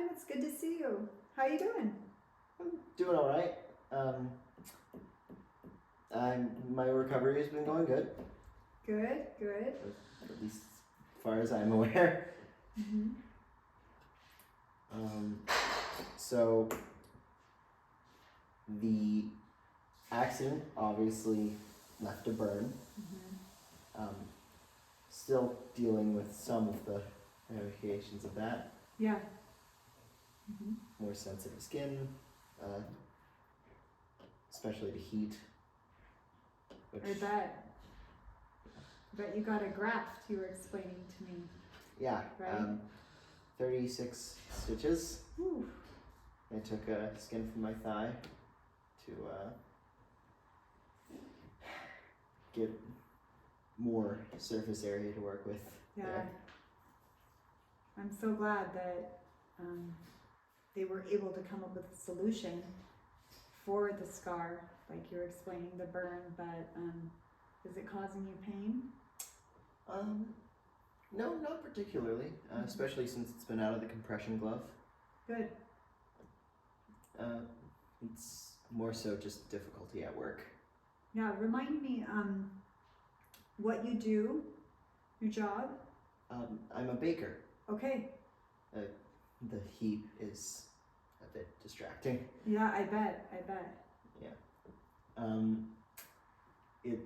Ryan. It's good to see you. How you doing? I'm doing all right. My recovery has been going good, Good, good. at least as far as I'm aware. Mm-hmm. So the accident obviously left a burn. Mm-hmm. Still dealing with some of the ramifications of that. Yeah. Mm-hmm. More sensitive skin, especially to heat. I bet you got a graft you were explaining to me. Yeah. Right? 36 stitches. Ooh. I took skin from my thigh to get more surface area to work with. Yeah. There. I'm so glad that they were able to come up with a solution for the scar, like you were explaining the burn, but is it causing you pain? No, not particularly, especially since it's been out of the compression glove. Good. It's more so just difficulty at work. Yeah, remind me what you do, your job. I'm a baker. Okay. The heat is a bit distracting. Yeah, I bet. Yeah. It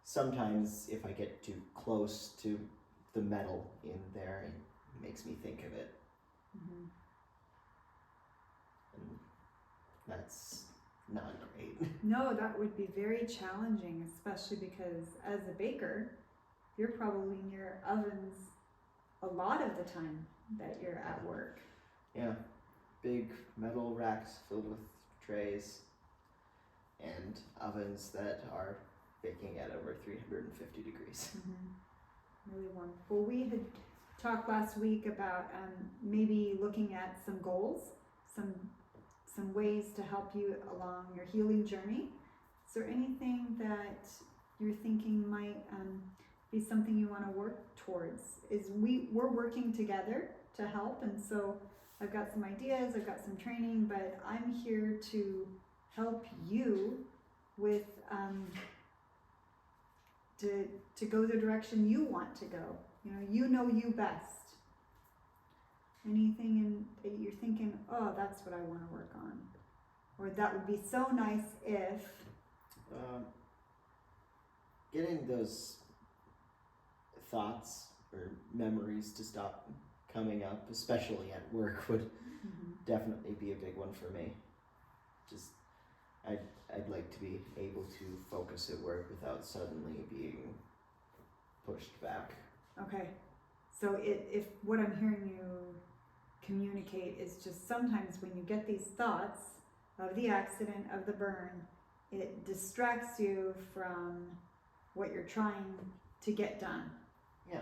sometimes if I get too close to the metal in there, it makes me think of it. Mm-hmm. And that's not great. No, that would be very challenging, especially because as a baker, you're probably near ovens a lot of the time that you're at work. Yeah, big metal racks filled with trays and ovens that are baking at over 350 degrees. Mm-hmm. Really wonderful. We had talked last week about maybe looking at some goals, some ways to help you along your healing journey. Is there anything that you're thinking might be something you want to work towards? We're working together to help, and so I've got some ideas, I've got some training, but I'm here to help you with to go the direction you want to go. You know you best. Anything that you're thinking, oh, that's what I want to work on, or that would be so nice if. Getting those thoughts or memories to stop coming up, especially at work, would definitely be a big one for me. Just I'd like to be able to focus at work without suddenly being pushed back. Okay, so if what I'm hearing you communicate is just sometimes when you get these thoughts of the accident, of the burn, it distracts you from what you're trying to get done. Yeah.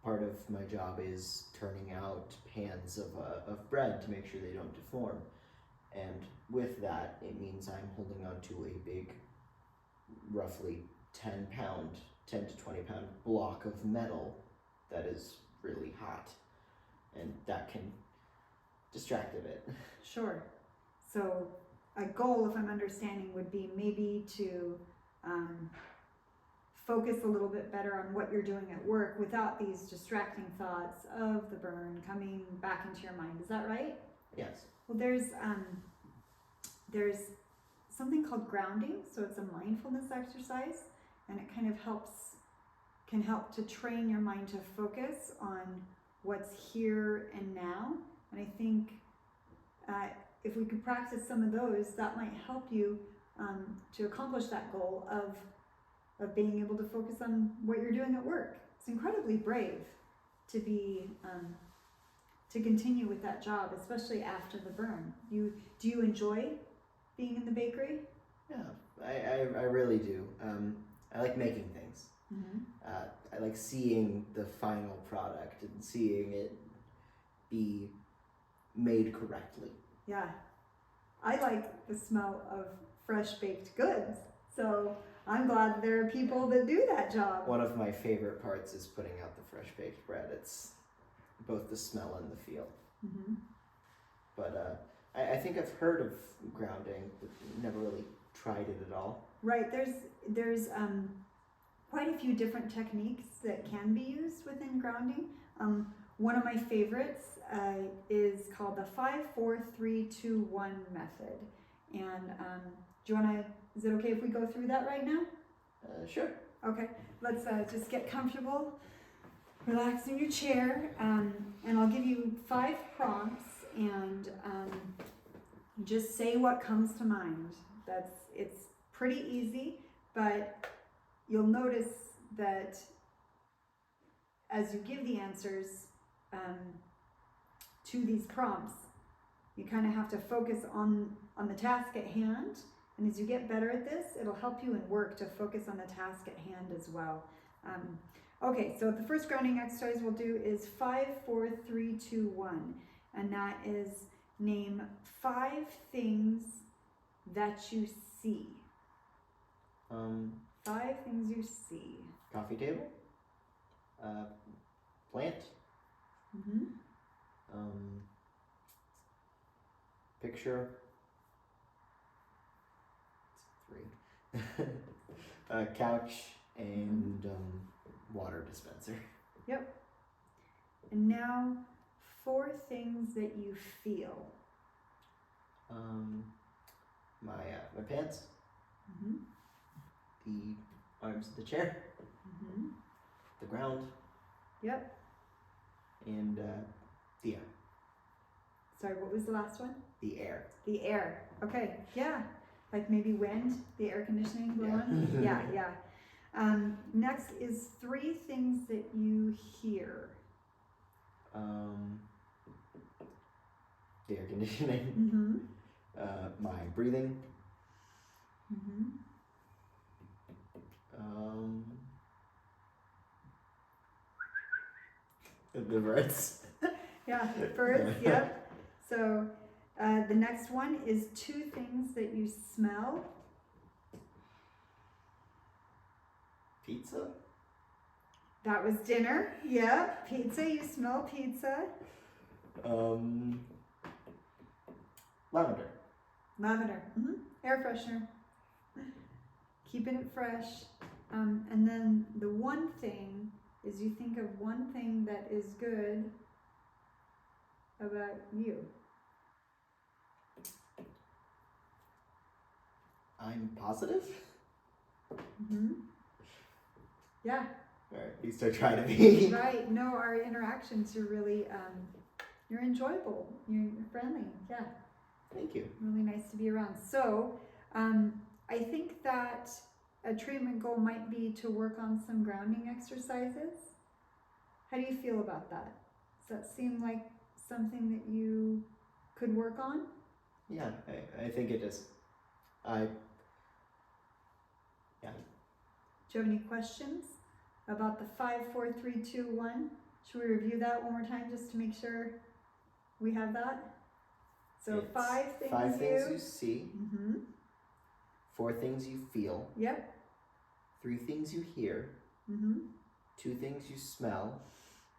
Part of my job is turning out pans of bread to make sure they don't deform. And with that, it means I'm holding onto a big, roughly 10 to 20 pound block of metal that is really hot. And that can distract a bit. Sure. So a goal, if I'm understanding, would be maybe to focus a little bit better on what you're doing at work without these distracting thoughts of the burn coming back into your mind. Is that right? Yes. Well, there's something called grounding. So it's a mindfulness exercise, and it kind of can help to train your mind to focus on what's here and now. And I think if we could practice some of those, that might help you to accomplish that goal of being able to focus on what you're doing at work. It's incredibly brave to be to continue with that job, especially after the burn. Do you enjoy being in the bakery? Yeah, I really do. I like making things. Mm-hmm. I like seeing the final product and seeing it be made correctly. Yeah, I like the smell of fresh baked goods. So I'm glad that there are people that do that job. One of my favorite parts is putting out the fresh baked bread. both the smell and the feel. Mm-hmm. But I think I've heard of grounding, but never really tried it at all. Right. There's quite a few different techniques that can be used within grounding. One of my favorites is called the 5-4-3-2-1 method. And do you want to? Is it okay if we go through that right now? Sure. Okay. Let's just get comfortable. Relax in your chair, and I'll give you 5 prompts, and just say what comes to mind. It's pretty easy, but you'll notice that as you give the answers to these prompts, you kind of have to focus on the task at hand. And as you get better at this, it'll help you in work to focus on the task at hand as well. Okay, so the first grounding exercise we'll do is 5-4-3-2-1, and that is name 5 things that you see. 5 things you see. Coffee table. Plant. Mm-hmm. Picture. It's 3. Couch and water dispenser. Yep. And now 4 things that you feel. My pants. Mm-hmm. The arms of the chair. Mm-hmm. The ground. Yep. And the air. Sorry, what was the last one? The air. The air. Okay, yeah. Like maybe wind, the air conditioning blowing. Yeah. Yeah. Next is 3 things that you hear. The air conditioning. Mm-hmm. My breathing. Mm-hmm. The birds. Yeah, birds, yep. So the next one is 2 things that you smell. Pizza. That was dinner. Yeah, pizza. You smell pizza. Lavender. Lavender. Mm-hmm. Air freshener. Keeping it fresh. And then the one thing is you think of one thing that is good about you. I'm positive. Mm-hmm. Yeah. Or at least I try to be. Right. No, our interactions are really, you're enjoyable. You're friendly. Yeah. Thank you. Really nice to be around. So, I think that a treatment goal might be to work on some grounding exercises. How do you feel about that? Does that seem like something that you could work on? Yeah, I think it is. Yeah. Do you have any questions about the 5-4-3-2-1? Should we review that one more time just to make sure we have that? So It's 5 things 5 things you see. Mm-hmm. 4 things you feel. Yep. 3 things you hear. Mm-hmm. 2 things you smell.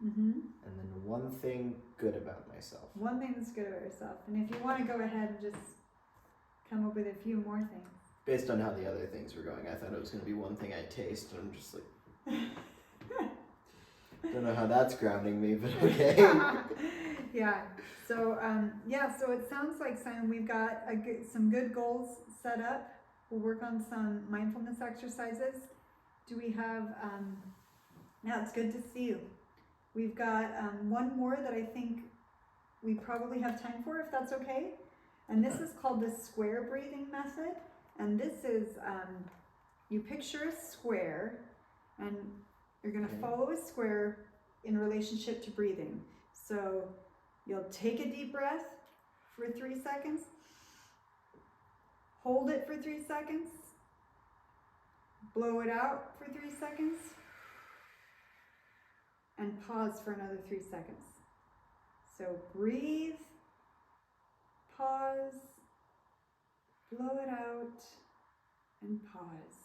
Mm-hmm. And then 1 thing good about myself. One thing that's good about yourself. And if you want to go ahead and just come up with a few more things. Based on how the other things were going, I thought it was going to be 1 thing I taste, and I'm just like, don't know how that's grounding me, but okay. Yeah. So so it sounds like, Simon, we've got some good goals set up. We'll work on some mindfulness exercises. Do we have? Now it's good to see you. We've got one more that I think we probably have time for, if that's okay. And this is called the square breathing method. And this is, you picture a square, and you're going to follow a square in relationship to breathing. So you'll take a deep breath for 3 seconds, hold it for 3 seconds, blow it out for 3 seconds, and pause for another 3 seconds. So breathe, pause, blow it out, and pause.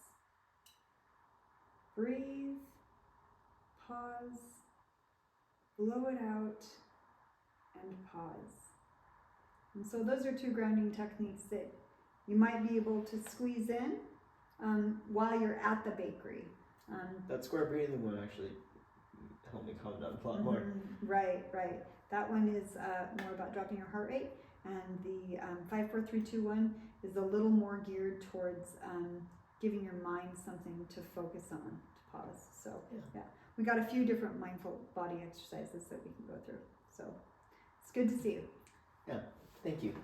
Breathe, pause, blow it out, and pause. And so those are two grounding techniques that you might be able to squeeze in while you're at the bakery. That square breathing one actually helped me calm down a lot more. Right. That one is more about dropping your heart rate, and the 5, 4, 3, 2, 1 is a little more geared towards giving your mind something to focus on, to pause. So yeah, we got a few different mindful body exercises that we can go through. So it's good to see you. Yeah, thank you.